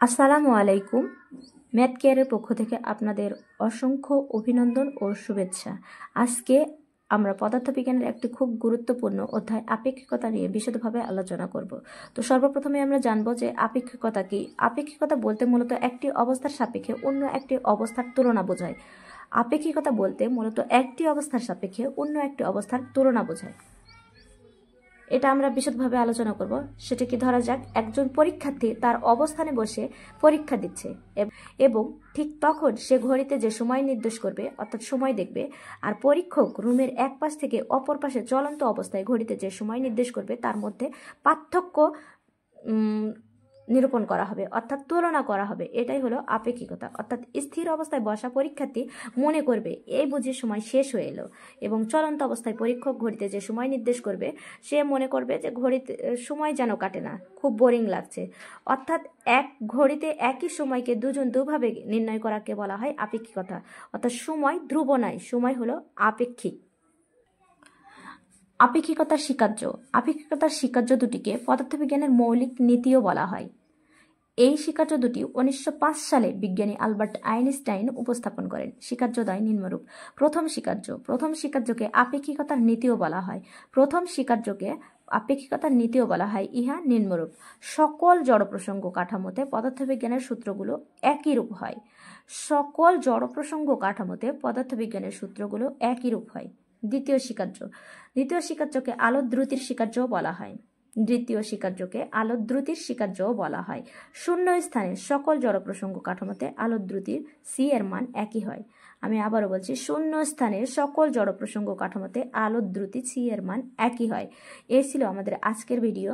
আসসালামু আলাইকুম। ম্যাথ কেয়ারের পক্ষ থেকে আপনাদের অসংখ্য অভিনন্দন ও শুভেচ্ছা। আজকে আমরা পদার্থবিজ্ঞানের একটি খুব গুরুত্বপূর্ণ অধ্যায় আপেক্ষিকতা নিয়ে বিশদভাবে আলোচনা করব। তো সর্বপ্রথমে আমরা জানব যে আপেক্ষিকতা কি। আপেক্ষিকতা বলতে মূলত একটি অবস্থার সাপেক্ষে অন্য একটি অবস্থার তুলনা বোঝায়। আপেক্ষিকতা বলতে মূলত একটি অবস্থার সাপেক্ষে অন্য একটি অবস্থার তুলনা বোঝায়। এটা আমরা বিশদভাবে আলোচনা করব। সেটা কি, ধরা যাক একজন পরীক্ষার্থী তার অবস্থানে বসে পরীক্ষা দিচ্ছে এবং ঠিক তখন সে ঘড়িতে যে সময় নির্দেশ করবে অর্থাৎ সময় দেখবে, আর পরীক্ষক রুমের এক পাশ থেকে অপর পাশে চলন্ত অবস্থায় ঘড়িতে যে সময় নির্দেশ করবে তার মধ্যে পার্থক্য নিরূপণ করা হবে অর্থাৎ তুলনা করা হবে। এটাই হলো আপেক্ষিকতা। অর্থাৎ স্থির অবস্থায় বসা পরীক্ষার্থী মনে করবে এই বুঝি সময় শেষ হয়ে এলো, এবং চলন্ত অবস্থায় পরীক্ষক ঘড়িতে যে সময় নির্দেশ করবে সে মনে করবে যে ঘড়িতে সময় যেন কাটে না, খুব বোরিং লাগছে। অর্থাৎ এক ঘড়িতে একই সময়কে দুজন দুভাবে নির্ণয় করাকে বলা হয় আপেক্ষিকতা। অর্থাৎ সময় ধ্রুব নয়, সময় হলো আপেক্ষিক। আপেক্ষিকতার স্বীকার্য। আপেক্ষিকতার স্বীকার্য দুটিকে পদার্থবিজ্ঞানের মৌলিক নীতিও বলা হয়। এই স্বীকার্য দুটি 1905 সালে বিজ্ঞানী আলবার্ট আইনস্টাইন উপস্থাপন করেন। স্বীকার্যদ্বয় নিম্নরূপ। প্রথম স্বীকার্যকে আপেক্ষিকতার নীতিও বলা হয়। ইহা নিম্নরূপ। সকল জড় প্রসঙ্গ কাঠামোতে পদার্থবিজ্ঞানের সূত্রগুলো একই রূপ হয়। দ্বিতীয় স্বীকার্যকে আলোক দ্রুতির স্বীকার্যও বলা হয়। শূন্য স্থানে সকল জড় প্রসঙ্গ কাঠামোতে আলোক দ্রুতির সি এর মান একই হয়। আমি আবারও বলছি, শূন্য স্থানে সকল জড় প্রসঙ্গ কাঠামোতে আলোক দ্রুতি সি এর মান একই হয়। এই ছিল আমাদের আজকের ভিডিও।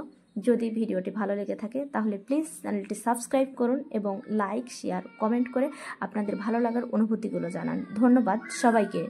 যদি ভিডিওটি ভালো লেগে থাকে তাহলে প্লিজ চ্যানেলটি সাবস্ক্রাইব করুন এবং লাইক, শেয়ার, কমেন্ট করে আপনাদের ভালো লাগার অনুভূতিগুলো জানান। ধন্যবাদ সবাইকে।